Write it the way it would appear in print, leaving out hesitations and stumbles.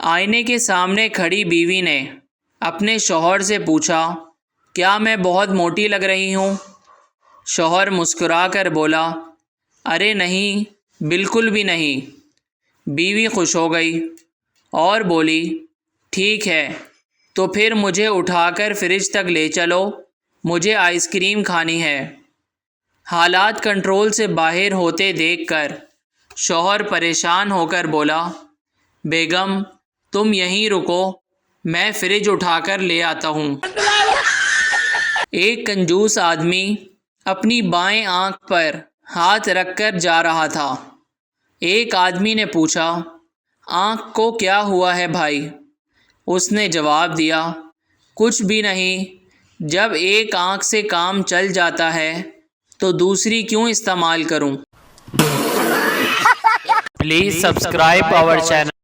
آئینے کے سامنے کھڑی بیوی نے اپنے شوہر سے پوچھا، کیا میں بہت موٹی لگ رہی ہوں؟ شوہر مسکرا کر بولا، ارے نہیں، بالکل بھی نہیں۔ بیوی خوش ہو گئی اور بولی، ٹھیک ہے تو پھر مجھے اٹھا کر فریج تک لے چلو، مجھے آئس کریم کھانی ہے۔ حالات کنٹرول سے باہر ہوتے دیکھ کر شوہر پریشان ہو کر بولا، بیگم تم یہیں رکو، میں فریج اٹھا کر لے آتا ہوں۔ ایک کنجوس آدمی اپنی بائیں آنکھ پر ہاتھ رکھ کر جا رہا تھا۔ ایک آدمی نے پوچھا، آنکھ کو کیا ہوا ہے بھائی؟ اس نے جواب دیا، کچھ بھی نہیں، جب ایک آنکھ سے کام چل جاتا ہے تو دوسری کیوں استعمال کروں؟ Please subscribe our channel.